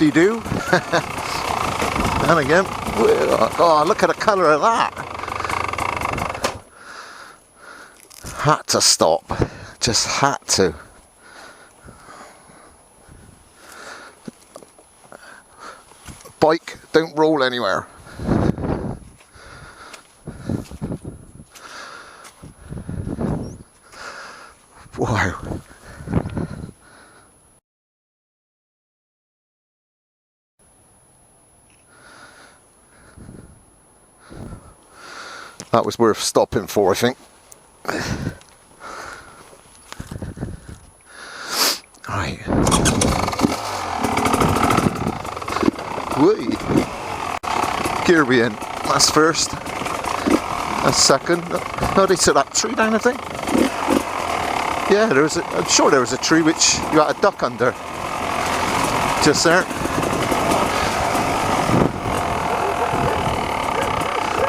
whoop-de-doo. And again, oh, look at the colour of that. Had to stop, just had to. Bike, don't roll anywhere. Wow. That was worth stopping for, I think. Right. Whee. Gear we in. That's first. That's second. No, they took that tree down, I think. Yeah, I'm sure there was a tree which you had a duck under. Just there.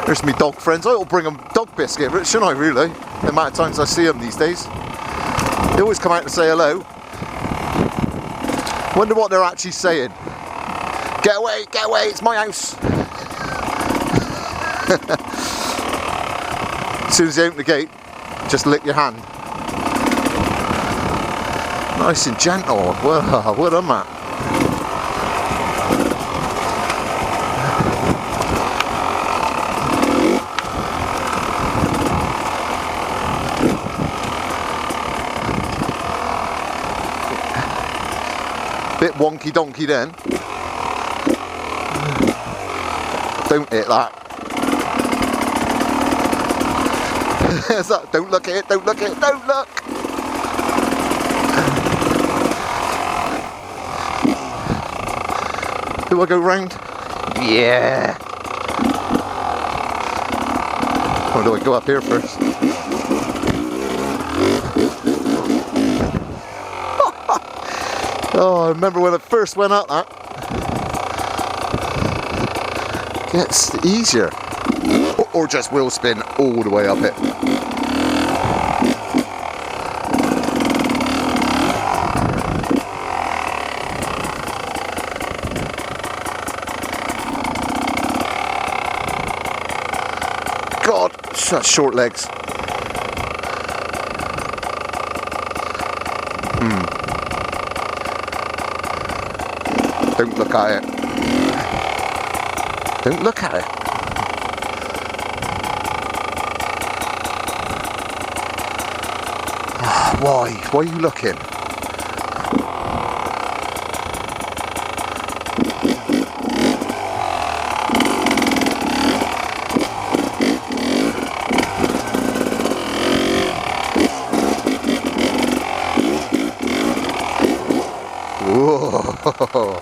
There's me dog friends. I ought to bring them dog biscuit, shouldn't I, really? The amount of times I see them these days. They always come out to say hello. Wonder what they're actually saying. Get away, it's my house. As soon as you open the gate, just lick your hand. Nice and gentle. Wow, what am I? Bit wonky donkey then. Don't hit that. Don't look at it, don't look at it, don't look! Do I go round? Yeah! Or do I go up here first? Oh, I remember when I first went up that. Gets easier. Or just wheel spin all the way up it. God, such short legs. Don't look at it. Don't look at it. Why? Why are you looking? Whoa.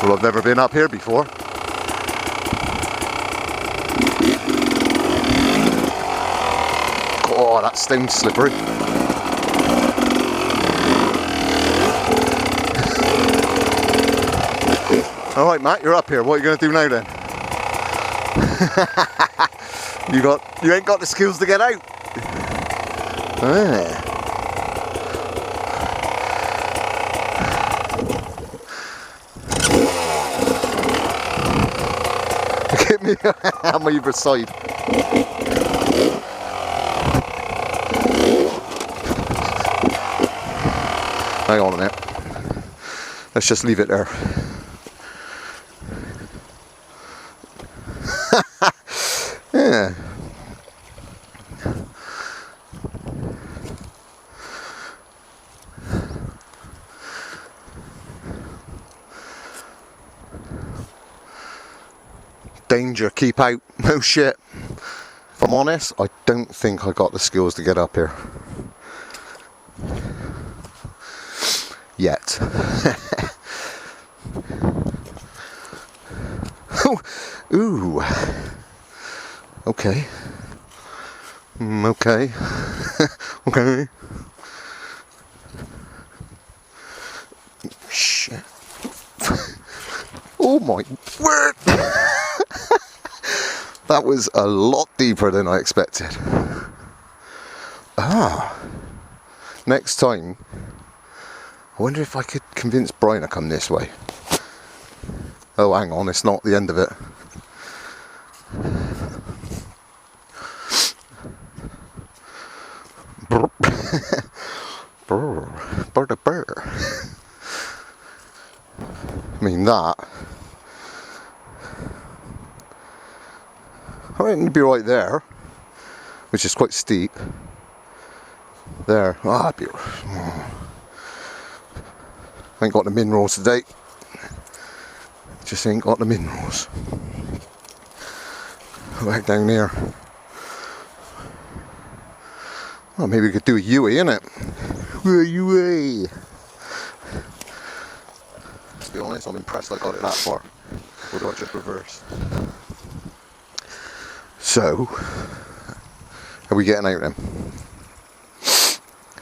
Well, I've never been up here before. Oh, that stone's slippery. Alright, Matt, you're up here. What are you going to do now then? You ain't got the skills to get out. Ah. Get me on either side. Hang on a minute. Let's just leave it there. Yeah. Danger, keep out, no shit. If I'm honest, I don't think I got the skills to get up here. Yet. Ooh. Okay. Okay. Okay. Shit. Oh my word! That was a lot deeper than I expected. Ah. Next time, I wonder if I could convince Brian to come this way. Oh, hang on, it's not the end of it. Brr. I mean that. I reckon it'd be right there, which is quite steep. There. Ah, ain't got the minerals today. Just ain't got the minerals. Back down there. Well, maybe we could do a U-ey, innit? U-ey. To be honest, I'm impressed I got it that far. Or do I just reverse? So, are we getting out then?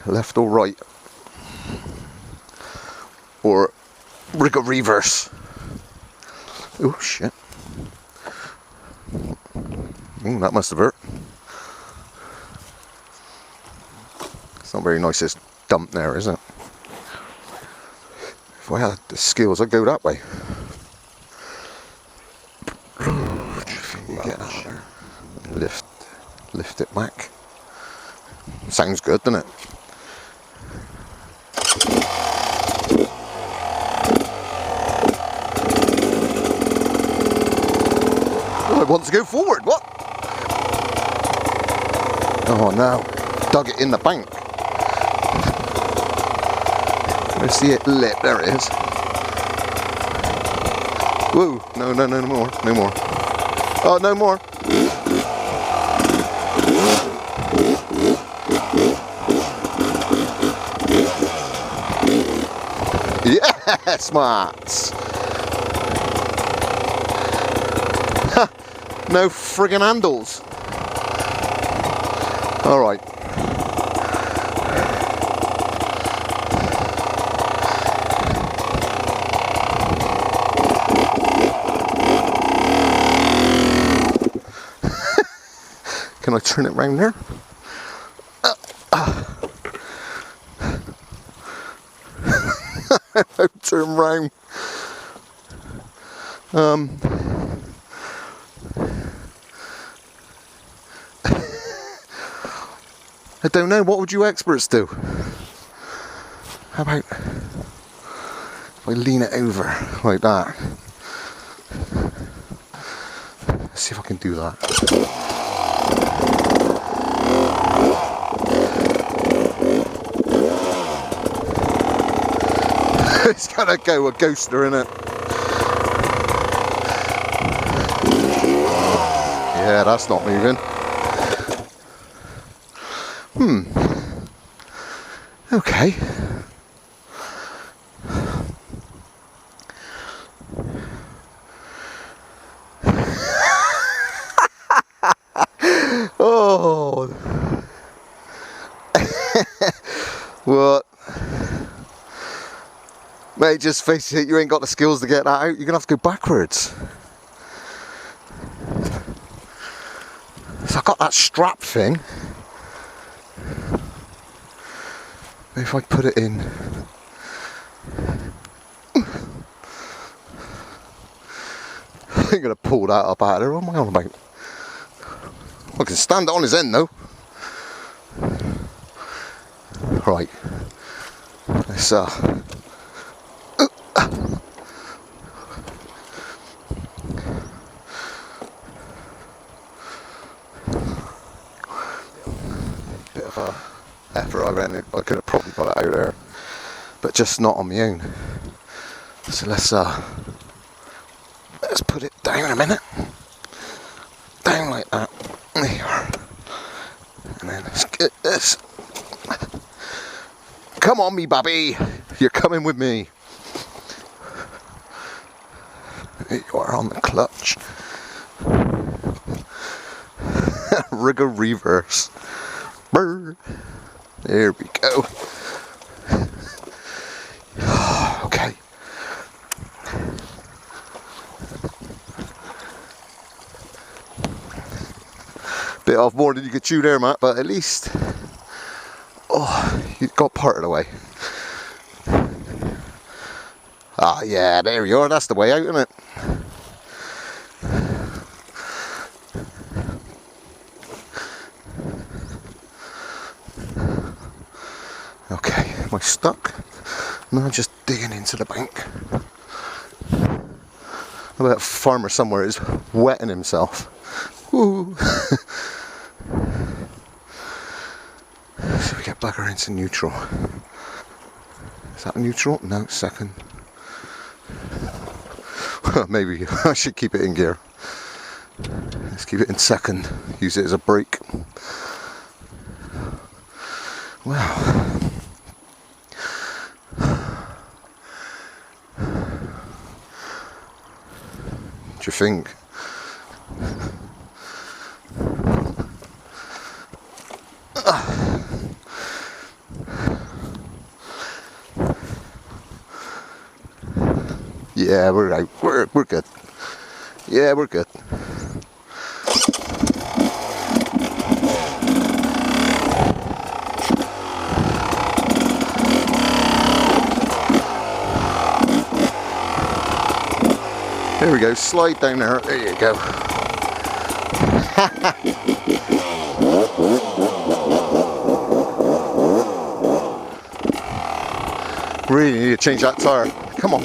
Left or right? Or rig a reverse? Oh shit. Ooh, that must have hurt. It's not very nice, this dump there, is it? If I had the skills, I'd go that way. Get out there. Lift it back. Sounds good, doesn't it? Oh, it wants to go forward. What? Oh no! Dug it in the bank. Let's see it lip. There it is. Whoa! No more. No more. Oh, no more. Yeah, smarts. No friggin' handles. All right. Can I turn it round there? Turn round. I don't know. What would you experts do? How about if I lean it over like that? Let's see if I can do that. It's gotta go a ghoster, innit? Yeah, that's not moving. Okay. Oh. What? Mate, just face it, you ain't got the skills to get that out. You're gonna have to go backwards. So I got that strap thing. Maybe if I put it in. I'm gonna pull that up out of there. What am I on about? I can stand it on his end though. Right. Let's bit of a effort, I reckon. I could have probably got it out there, but just not on my own. So let's put it down a minute, down like that. There you are. And then let's get this. Come on, me babby, you're coming with me. There you are on the clutch. Rig a reverse. Brr. There we go. Okay. Bit off more than you could chew there, Matt, but at least, oh, You got part of the way. Ah, yeah, there you are. That's the way out, isn't it? Okay, am I stuck? No, I'm just digging into the bank. I bet a farmer somewhere is wetting himself. Woo! So we get bugger into neutral. Is that neutral? No, second. Maybe I should keep it in gear. Let's keep it in second. Use it as a brake. Wow. What do you think? Yeah, we're out. We're good. Yeah, we're good. There we go. Slide down there. There you go. Really need to change that tire. Come on.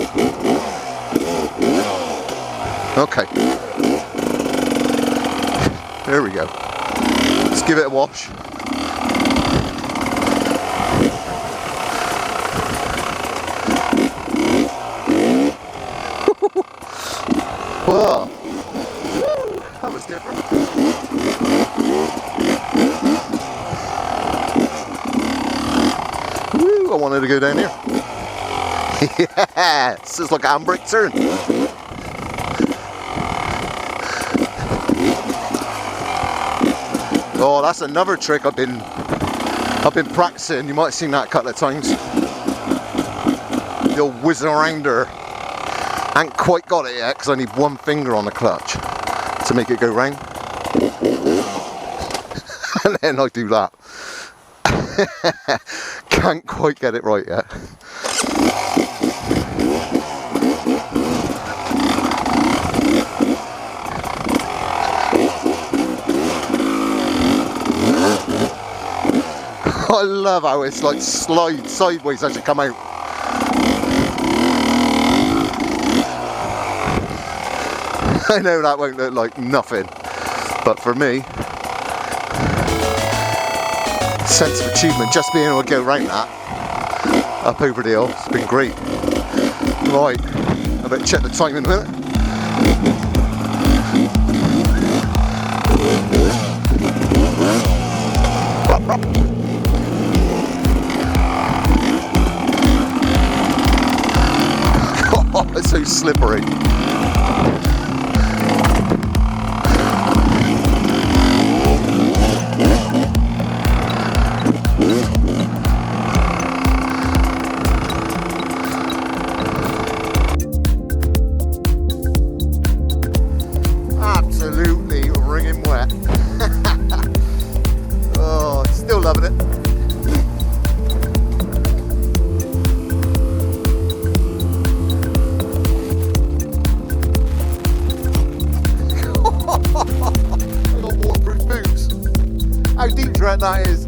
Okay. There we go. Let's give it a wash. Whoa. That was different. Woo, I wanted to go down here. Yeah, this is like a handbrake turn. Oh, that's another trick I've been practicing. You might have seen that a couple of times. The old whizzing around her. I ain't quite got it yet because I need one finger on the clutch to make it go round. And then I do that. Can't quite get it right yet. I love how it's like slides sideways as you come out. I know that won't look like nothing, but for me, sense of achievement just being able to go round that up over the hill, it's been great. Right, I better check the time in a minute. Oh, it's so slippery. Absolutely wringing wet. Oh, still loving it. I got waterproof boots. How deep do you reckon that is?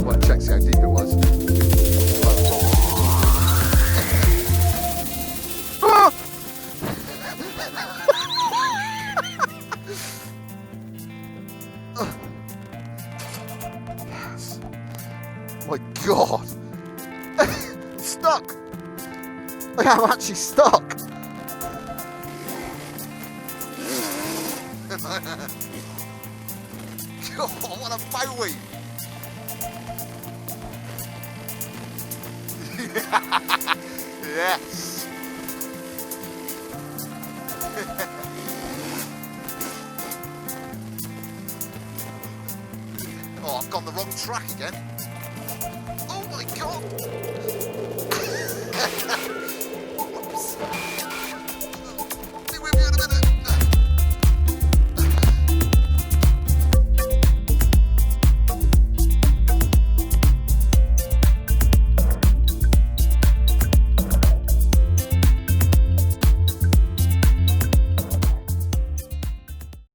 Well, check see how deep it was. Yes. My God. Stuck. I'm actually stuck. God, what a bowie. Yes. Oh, I've gone the wrong track again. Oh my God.